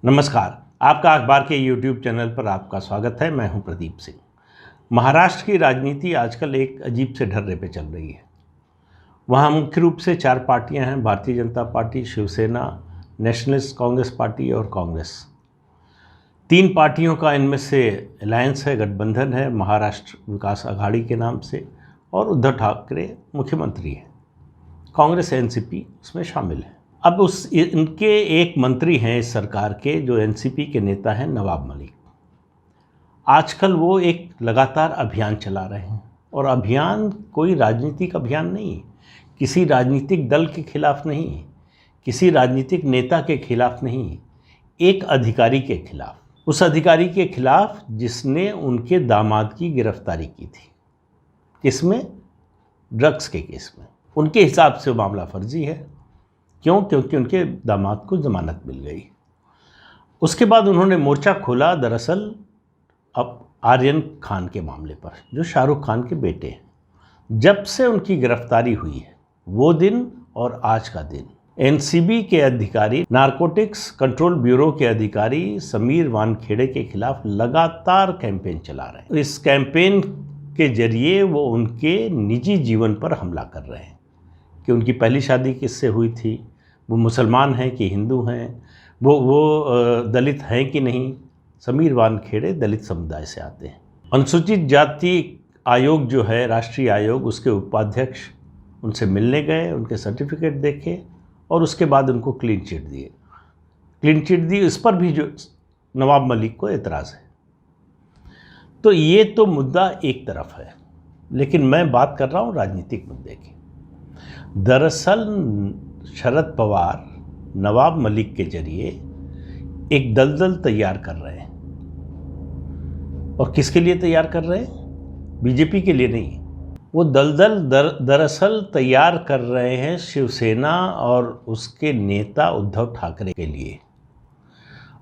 नमस्कार। आपका अखबार के YouTube चैनल पर आपका स्वागत है। मैं हूं प्रदीप सिंह। महाराष्ट्र की राजनीति आजकल एक अजीब से ढर्रे पे चल रही है। वहां मुख्य रूप से 4 पार्टियां हैं: Bharatiya Janata party, Shiv Sena, Nationalist Congress party और कांग्रेस। 3 पार्टियों का इनमें से अलायंस है, गठबंधन है, महाराष्ट्र विकास आघाड़ी के नाम से, और उद्धव ठाकरे मुख्यमंत्री हैं। कांग्रेस एनसीपी उसमें शामिल है। अब इनके एक मंत्री हैं इस सरकार के जो एनसीपी के नेता हैं, नवाब मलिक। आजकल वो एक लगातार अभियान चला रहे हैं, और अभियान कोई राजनीतिक अभियान नहीं है, किसी राजनीतिक दल के खिलाफ नहीं है, किसी राजनीतिक नेता के खिलाफ नहीं है, एक अधिकारी के खिलाफ। उस अधिकारी के खिलाफ जिसने उनके दामाद की गिरफ्तारी की थी। किसमें? ड्रग्स के केस में। उनके हिसाब से वो मामला फर्जी है। क्यों? क्योंकि उनके दामाद को जमानत मिल गई। उसके बाद उन्होंने मोर्चा खोला दरअसल अब आर्यन खान के मामले पर, जो शाहरुख खान के बेटे हैं। जब से उनकी गिरफ्तारी हुई है, वो दिन और आज का दिन, एनसीबी के अधिकारी, नारकोटिक्स कंट्रोल ब्यूरो के अधिकारी समीर वानखेड़े के खिलाफ लगातार कैंपेन चला रहे हैं। इस कैंपेन के जरिए वो उनके निजी जीवन पर हमला कर रहे हैं कि उनकी पहली शादी किससे हुई थी, वो मुसलमान हैं कि हिंदू हैं, वो दलित हैं कि नहीं। समीर वानखेड़े दलित समुदाय से आते हैं। अनुसूचित जाति आयोग जो है, राष्ट्रीय आयोग, उसके उपाध्यक्ष उनसे मिलने गए, उनके सर्टिफिकेट देखे और उसके बाद उनको क्लीन चिट दिए। क्लीन चिट दी, इस पर भी जो नवाब मलिक को एतराज़ है। तो ये तो मुद्दा एक तरफ है, लेकिन मैं बात कर रहा हूँ राजनीतिक मुद्दे की। दरअसल शरद पवार नवाब मलिक के जरिए एक दलदल तैयार कर रहे हैं। और किसके लिए तैयार कर रहे हैं? बीजेपी के लिए नहीं। वो दलदल दरअसल तैयार कर रहे हैं शिवसेना और उसके नेता उद्धव ठाकरे के लिए।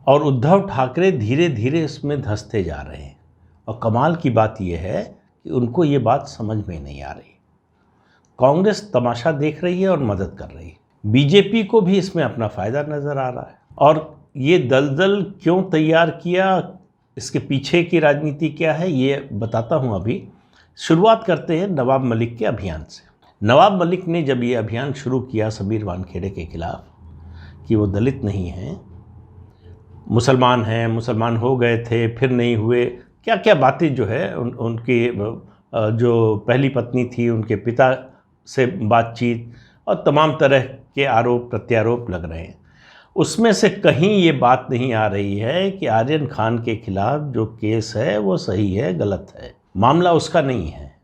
और उद्धव ठाकरे धीरे धीरे इसमें धंसते जा रहे हैं। और कमाल की बात यह है कि उनको ये बात समझ में नहीं आ रही। कांग्रेस तमाशा देख रही है और मदद कर रही है। बीजेपी को भी इसमें अपना फ़ायदा नज़र आ रहा है। और ये दलदल क्यों तैयार किया, इसके पीछे की राजनीति क्या है, ये बताता हूँ अभी। शुरुआत करते हैं नवाब मलिक के अभियान से। नवाब मलिक ने जब ये अभियान शुरू किया समीर वानखेड़े के खिलाफ कि वो दलित नहीं हैं, मुसलमान हैं, मुसलमान हो गए थे फिर नहीं हुए, क्या क्या बातें जो है उनकी जो पहली पत्नी थी, उनके पिता से बातचीत और तमाम तरह के आरोप प्रत्यारोप लग रहे हैं। उसमें से कहीं ये बात नहीं आ रही है कि आर्यन खान के खिलाफ जो केस है वो सही है, गलत है। मामला उसका नहीं है।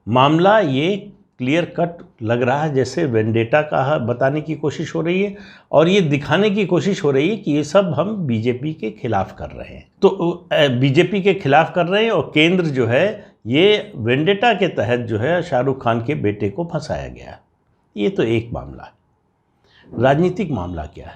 मामला ये क्लियर कट लग रहा है जैसे वेंडेटा का बताने की कोशिश हो रही है, और ये दिखाने की कोशिश हो रही है कि ये सब हम बीजेपी के खिलाफ कर रहे हैं। तो बीजेपी के खिलाफ कर रहे हैं, और केंद्र जो है ये वेंडेटा के तहत जो है शाहरुख खान के बेटे को फंसाया गया। ये तो एक मामला है। राजनीतिक मामला क्या है?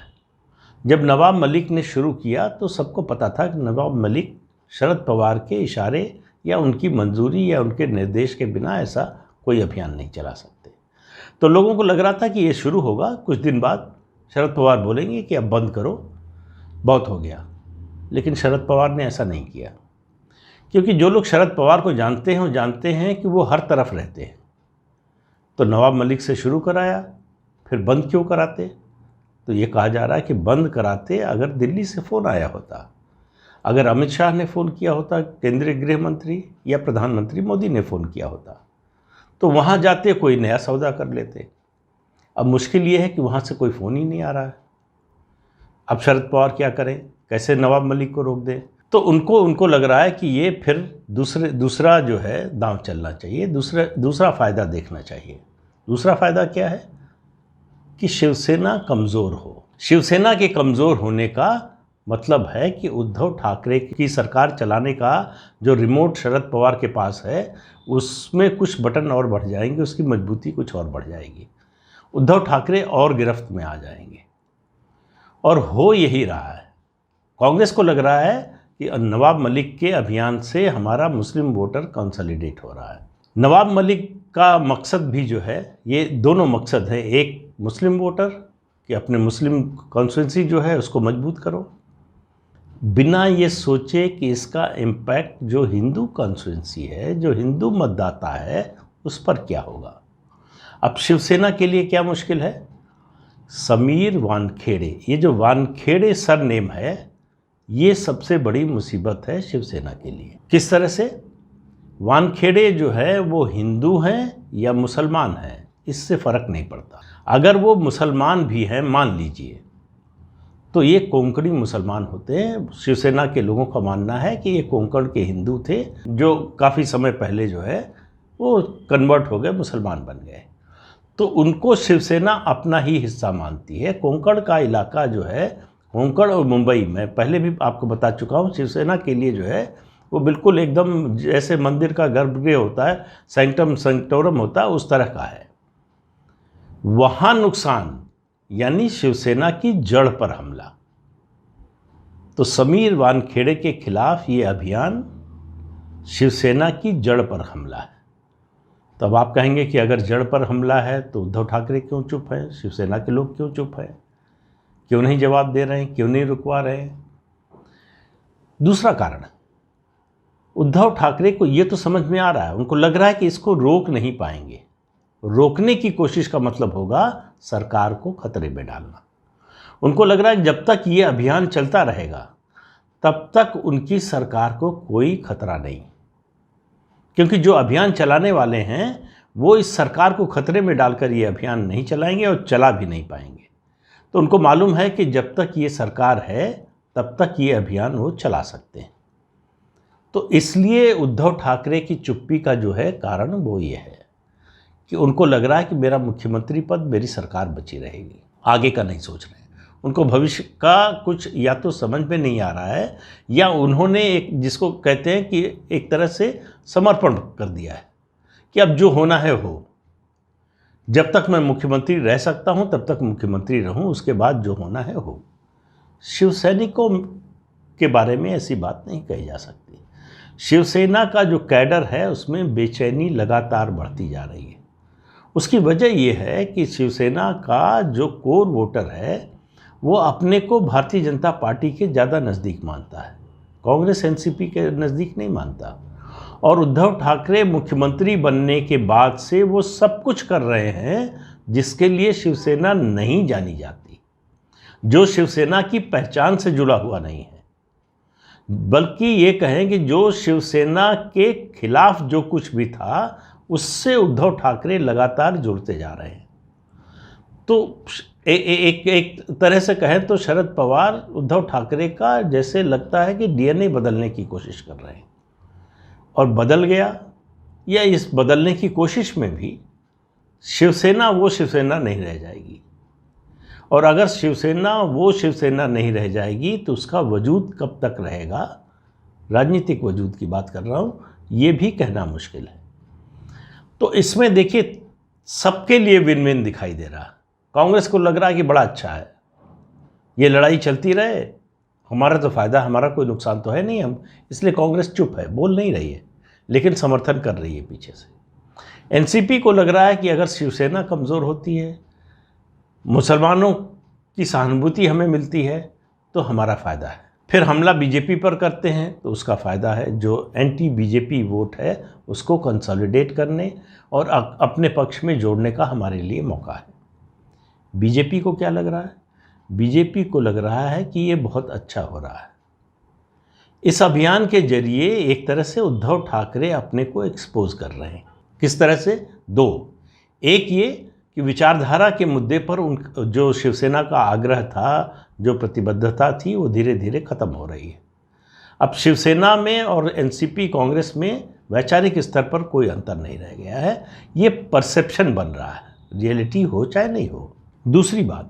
जब नवाब मलिक ने शुरू किया तो सबको पता था कि नवाब मलिक शरद पवार के इशारे या उनकी मंजूरी या उनके निर्देश के बिना ऐसा कोई अभियान नहीं चला सकते। तो लोगों को लग रहा था कि ये शुरू होगा, कुछ दिन बाद शरद पवार बोलेंगे कि अब बंद करो, बहुत हो गया। लेकिन शरद पवार ने ऐसा नहीं किया, क्योंकि जो लोग शरद पवार को जानते हैं वो जानते हैं कि वो हर तरफ रहते हैं। तो नवाब मलिक से शुरू कराया, फिर बंद क्यों कराते? तो ये कहा जा रहा है कि बंद कराते अगर दिल्ली से फ़ोन आया होता, अगर अमित शाह ने फ़ोन किया होता, केंद्रीय गृह मंत्री या प्रधानमंत्री मोदी ने फ़ोन किया होता, तो वहाँ जाते कोई नया सौदा कर लेते। अब मुश्किल ये है कि वहाँ से कोई फ़ोन ही नहीं आ रहा है। अब शरद पवार क्या करें, कैसे नवाब मलिक को रोक दें? तो उनको लग रहा है कि ये फिर दूसरा जो है दांव चलना चाहिए, दूसरा फ़ायदा देखना चाहिए। दूसरा फ़ायदा क्या है कि शिवसेना कमज़ोर हो। शिवसेना के कमज़ोर होने का मतलब है कि उद्धव ठाकरे की सरकार चलाने का जो रिमोट शरद पवार के पास है, उसमें कुछ बटन और बढ़ जाएंगे, उसकी मजबूती कुछ और बढ़ जाएगी। उद्धव ठाकरे और गिरफ्त में आ जाएंगे। और हो यही रहा है। कांग्रेस को लग रहा है कि नवाब मलिक के अभियान से हमारा मुस्लिम वोटर कंसोलिडेट हो रहा है। नवाब मलिक का मकसद भी जो है, ये दोनों मकसद हैं। एक मुस्लिम वोटर कि अपने मुस्लिम कॉन्स्टिट्यूंसी जो है उसको मजबूत करो, बिना ये सोचे कि इसका इम्पैक्ट जो हिंदू कॉन्स्टिट्यूंसी है, जो हिंदू मतदाता है, उस पर क्या होगा। अब शिवसेना के लिए क्या मुश्किल है, समीर वानखेड़े, ये जो वानखेड़े सरनेम है, ये सबसे बड़ी मुसीबत है शिवसेना के लिए। किस तरह से, वानखेड़े जो है वो हिंदू हैं या मुसलमान हैं, इससे फ़र्क नहीं पड़ता। अगर वो मुसलमान भी हैं मान लीजिए, तो ये कोंकणी मुसलमान होते हैं। शिवसेना के लोगों का मानना है कि ये कोंकण के हिंदू थे जो काफ़ी समय पहले जो है वो कन्वर्ट हो गए, मुसलमान बन गए। तो उनको शिवसेना अपना ही हिस्सा मानती है। कोंकण का इलाका जो है, कोंकण और मुंबई, मैं पहले भी आपको बता चुका हूँ, शिवसेना के लिए जो है वो बिल्कुल एकदम जैसे मंदिर का गर्भगृह होता है, सैंक्टम सैंक्टोरम होता है, उस तरह का है। वहाँ नुकसान यानी शिवसेना की जड़ पर हमला। तो समीर वानखेड़े के खिलाफ ये अभियान शिवसेना की जड़ पर हमला है। तो अब आप कहेंगे कि अगर जड़ पर हमला है तो उद्धव ठाकरे क्यों चुप हैं, शिवसेना के लोग क्यों चुप हैं, क्यों नहीं जवाब दे रहे हैं, क्यों नहीं रुकवा रहे हैं। दूसरा कारण, उद्धव ठाकरे को ये तो समझ में आ रहा है, उनको लग रहा है कि इसको रोक नहीं पाएंगे। रोकने की कोशिश का मतलब होगा सरकार को खतरे में डालना। उनको लग रहा है कि जब तक ये अभियान चलता रहेगा तब तक उनकी सरकार को कोई खतरा नहीं, क्योंकि जो अभियान चलाने वाले हैं वो इस सरकार को खतरे में डालकर ये अभियान नहीं चलाएंगे और चला भी नहीं पाएंगे। तो उनको मालूम है कि जब तक ये सरकार है तब तक ये अभियान वो चला सकते हैं। तो इसलिए उद्धव ठाकरे की चुप्पी का जो है कारण वो ये है कि उनको लग रहा है कि मेरा मुख्यमंत्री पद, मेरी सरकार बची रहेगी, आगे का नहीं सोच रहे हैं। उनको भविष्य का कुछ या तो समझ में नहीं आ रहा है, या उन्होंने एक, जिसको कहते हैं कि एक तरह से समर्पण कर दिया है कि अब जो होना है हो, जब तक मैं मुख्यमंत्री रह सकता हूं तब तक मुख्यमंत्री रहूं, उसके बाद जो होना है हो। शिवसैनिकों के बारे में ऐसी बात नहीं कही जा सकती। शिवसेना का जो कैडर है उसमें बेचैनी लगातार बढ़ती जा रही है। उसकी वजह यह है कि शिवसेना का जो कोर वोटर है वो अपने को भारतीय जनता पार्टी के ज़्यादा नज़दीक मानता है, कांग्रेस एनसीपी के नज़दीक नहीं मानता। और उद्धव ठाकरे मुख्यमंत्री बनने के बाद से वो सब कुछ कर रहे हैं जिसके लिए शिवसेना नहीं जानी जाती, जो शिवसेना की पहचान से जुड़ा हुआ नहीं है, बल्कि ये कहें कि जो शिवसेना के खिलाफ जो कुछ भी था उससे उद्धव ठाकरे लगातार जुड़ते जा रहे हैं। तो एक तरह से कहें तो शरद पवार उद्धव ठाकरे का जैसे लगता है कि डीएनए बदलने की कोशिश कर रहे हैं, और बदल गया, या इस बदलने की कोशिश में भी शिवसेना वो शिवसेना नहीं रह जाएगी। और अगर शिवसेना वो शिवसेना नहीं रह जाएगी तो उसका वजूद कब तक रहेगा, राजनीतिक वजूद की बात कर रहा हूँ, ये भी कहना मुश्किल है। तो इसमें देखिए सबके लिए विन विन दिखाई दे रहा। कांग्रेस को लग रहा है कि बड़ा अच्छा है, ये लड़ाई चलती रहे, हमारा तो फ़ायदा, हमारा कोई नुकसान तो है नहीं, हम इसलिए कांग्रेस चुप है, बोल नहीं रही है, लेकिन समर्थन कर रही है पीछे से। एनसीपी को लग रहा है कि अगर शिवसेना कमज़ोर होती है, मुसलमानों की सहानुभूति हमें मिलती है तो हमारा फ़ायदा है। फिर हमला बीजेपी पर करते हैं तो उसका फ़ायदा है, जो एंटी बीजेपी वोट है उसको कंसोलिडेट करने और अपने पक्ष में जोड़ने का हमारे लिए मौका है। बीजेपी को क्या लग रहा है, बीजेपी को लग रहा है कि ये बहुत अच्छा हो रहा है। इस अभियान के जरिए एक तरह से उद्धव ठाकरे अपने को एक्सपोज कर रहे हैं। किस तरह से, दो, एक ये कि विचारधारा के मुद्दे पर जो शिवसेना का आग्रह था, जो प्रतिबद्धता थी, वो धीरे धीरे ख़त्म हो रही है। अब शिवसेना में और एनसीपी कांग्रेस में वैचारिक स्तर पर कोई अंतर नहीं रह गया है, ये परसेप्शन बन रहा है, रियलिटी हो चाहे नहीं हो। दूसरी बात,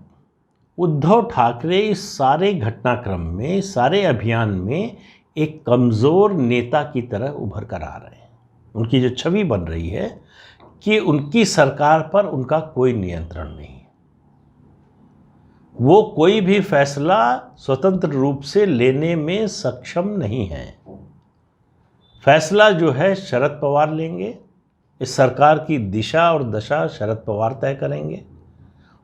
उद्धव ठाकरे इस सारे घटनाक्रम में, सारे अभियान में एक कमज़ोर नेता की तरह उभर कर आ रहे हैं। उनकी जो छवि बन रही है कि उनकी सरकार पर उनका कोई नियंत्रण नहीं, वो कोई भी फैसला स्वतंत्र रूप से लेने में सक्षम नहीं है। फैसला जो है शरद पवार लेंगे, इस सरकार की दिशा और दशा शरद पवार तय करेंगे।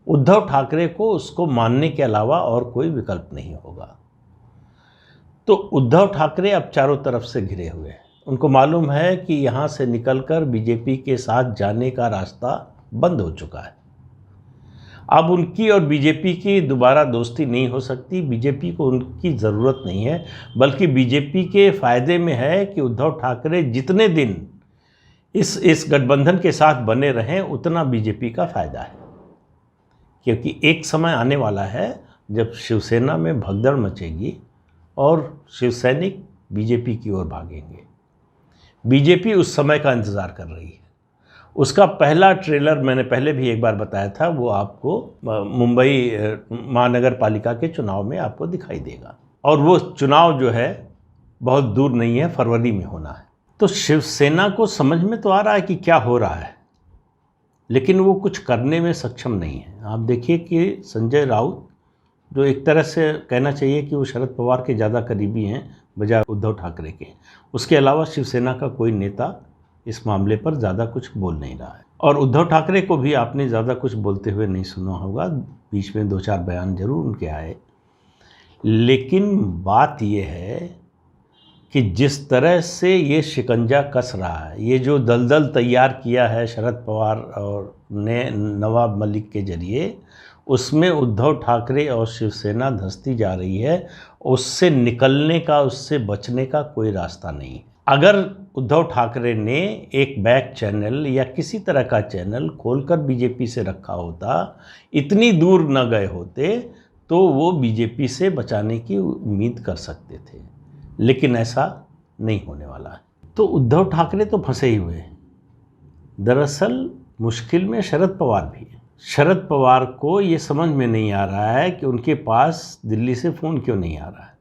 उद्धव ठाकरे को उसको मानने के अलावा और कोई विकल्प नहीं होगा। तो उद्धव ठाकरे अब चारों तरफ से घिरे हुए हैं। उनको मालूम है कि यहाँ से निकलकर बीजेपी के साथ जाने का रास्ता बंद हो चुका है। अब उनकी और बीजेपी की दोबारा दोस्ती नहीं हो सकती। बीजेपी को उनकी ज़रूरत नहीं है, बल्कि बीजेपी के फ़ायदे में है कि उद्धव ठाकरे जितने दिन इस गठबंधन के साथ बने रहें उतना बीजेपी का फ़ायदा है। क्योंकि एक समय आने वाला है जब शिवसेना में भगदड़ मचेगी और शिवसैनिक बीजेपी की ओर भागेंगे। बीजेपी उस समय का इंतज़ार कर रही है। उसका पहला ट्रेलर मैंने पहले भी एक बार बताया था, वो आपको मुंबई महानगर पालिका के चुनाव में आपको दिखाई देगा। और वो चुनाव जो है बहुत दूर नहीं है, फरवरी में होना है। तो शिवसेना को समझ में तो आ रहा है कि क्या हो रहा है, लेकिन वो कुछ करने में सक्षम नहीं है। आप देखिए कि संजय राउत, जो एक तरह से कहना चाहिए कि वो शरद पवार के ज़्यादा करीबी हैं बजाय उद्धव ठाकरे के, उसके अलावा शिवसेना का कोई नेता इस मामले पर ज़्यादा कुछ बोल नहीं रहा है। और उद्धव ठाकरे को भी आपने ज़्यादा कुछ बोलते हुए नहीं सुना होगा, बीच में 2-4 बयान जरूर उनके आए। लेकिन बात ये है कि जिस तरह से ये शिकंजा कस रहा है, ये जो दलदल तैयार किया है शरद पवार और ने नवाब मलिक के जरिए, उसमें उद्धव ठाकरे और शिवसेना धंसती जा रही है। उससे निकलने का, उससे बचने का कोई रास्ता नहीं है। अगर उद्धव ठाकरे ने एक बैक चैनल या किसी तरह का चैनल खोलकर बीजेपी से रखा होता, इतनी दूर न गए होते, तो वो बीजेपी से बचाने की उम्मीद कर सकते थे। लेकिन ऐसा नहीं होने वाला है। तो उद्धव ठाकरे तो फंसे ही हुए हैं। दरअसल मुश्किल में शरद पवार भी है। शरद पवार को ये समझ में नहीं आ रहा है कि उनके पास दिल्ली से फ़ोन क्यों नहीं आ रहा है।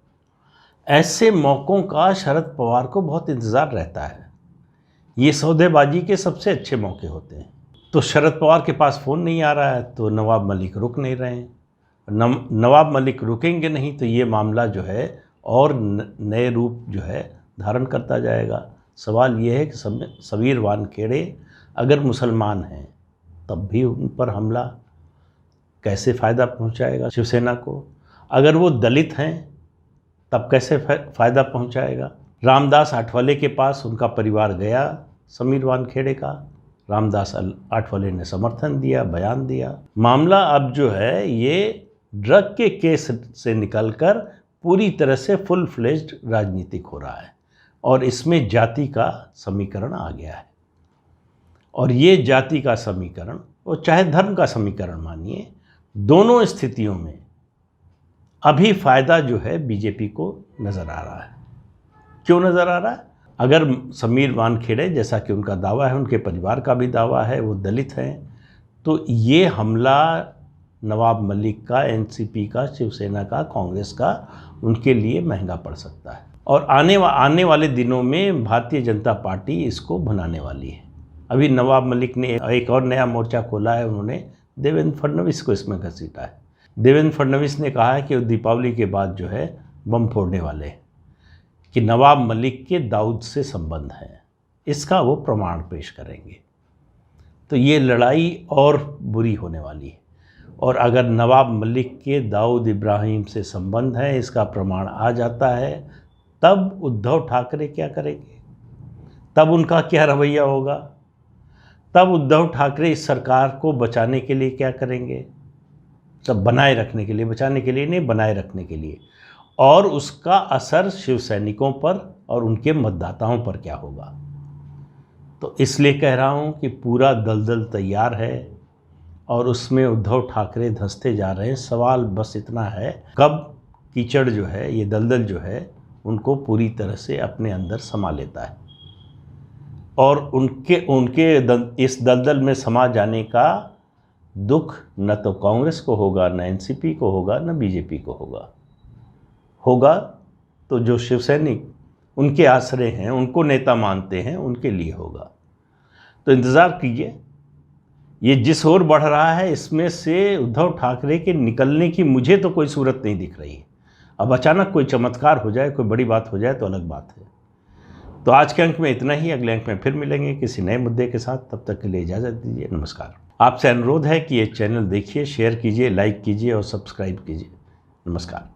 ऐसे मौक़ों का शरद पवार को बहुत इंतज़ार रहता है। ये सौदेबाजी के सबसे अच्छे मौके होते हैं। तो शरद पवार के पास फ़ोन नहीं आ रहा है तो नवाब मलिक रुक नहीं रहे हैं। नवाब मलिक रुकेंगे नहीं तो ये मामला जो है और नए रूप जो है धारण करता जाएगा। सवाल ये है कि समीर वानखेड़े अगर मुसलमान हैं तब भी उन पर हमला कैसे फ़ायदा पहुंचाएगा शिवसेना को? अगर वो दलित हैं तब कैसे फ़ायदा पहुंचाएगा? रामदास आठवले के पास उनका परिवार गया समीर वानखेड़े का, रामदास आठवले ने समर्थन दिया, बयान दिया। मामला अब जो है ये ड्रग के केस से निकलकर पूरी तरह से फुल फ्लेज्ड राजनीतिक हो रहा है और इसमें जाति का समीकरण आ गया है। और ये जाति का समीकरण, और चाहे धर्म का समीकरण मानिए, दोनों स्थितियों में अभी फ़ायदा जो है बीजेपी को नज़र आ रहा है। क्यों नज़र आ रहा है? अगर समीर वानखेड़े, जैसा कि उनका दावा है, उनके परिवार का भी दावा है, वो दलित हैं, तो ये हमला नवाब मलिक का, एनसीपी का, शिवसेना का, कांग्रेस का उनके लिए महंगा पड़ सकता है। और आने वाले दिनों में भारतीय जनता पार्टी इसको बनाने वाली है। अभी नवाब मलिक ने एक और नया मोर्चा खोला है, उन्होंने देवेंद्र फडणवीस को इसमें घसीटा है। देवेंद्र फडणवीस ने कहा है कि वो दीपावली के बाद जो है बम फोड़ने वाले हैं, कि नवाब मलिक के दाऊद से संबंध है। इसका वो प्रमाण पेश करेंगे। तो ये लड़ाई और बुरी होने वाली है। और अगर नवाब मलिक के दाऊद इब्राहिम से संबंध है, इसका प्रमाण आ जाता है, तब उद्धव ठाकरे क्या करेंगे? तब उनका क्या रवैया होगा? तब उद्धव ठाकरे इस सरकार को बचाने के लिए क्या करेंगे? तब बनाए रखने के लिए, बचाने के लिए नहीं, बनाए रखने के लिए। और उसका असर शिव सैनिकों पर और उनके मतदाताओं पर क्या होगा? तो इसलिए कह रहा हूँ कि पूरा दलदल तैयार है और उसमें उद्धव ठाकरे धंसते जा रहे हैं। सवाल बस इतना है, कब कीचड़ जो है, ये दलदल जो है, उनको पूरी तरह से अपने अंदर समा लेता है। और उनके इस दलदल में समा जाने का दुख न तो कांग्रेस को होगा, न एनसीपी को होगा, न बीजेपी को होगा तो जो शिवसैनिक उनके आश्रय हैं, उनको नेता मानते हैं, उनके लिए होगा। तो इंतज़ार कीजिए। ये जिस ओर बढ़ रहा है, इसमें से उद्धव ठाकरे के निकलने की मुझे तो कोई सूरत नहीं दिख रही है। अब अचानक कोई चमत्कार हो जाए, कोई बड़ी बात हो जाए तो अलग बात है। तो आज के अंक में इतना ही। अगले अंक में फिर मिलेंगे किसी नए मुद्दे के साथ। तब तक के लिए इजाज़त दीजिए। नमस्कार। आपसे अनुरोध है कि ये चैनल देखिए, शेयर कीजिए, लाइक कीजिए और सब्सक्राइब कीजिए। नमस्कार।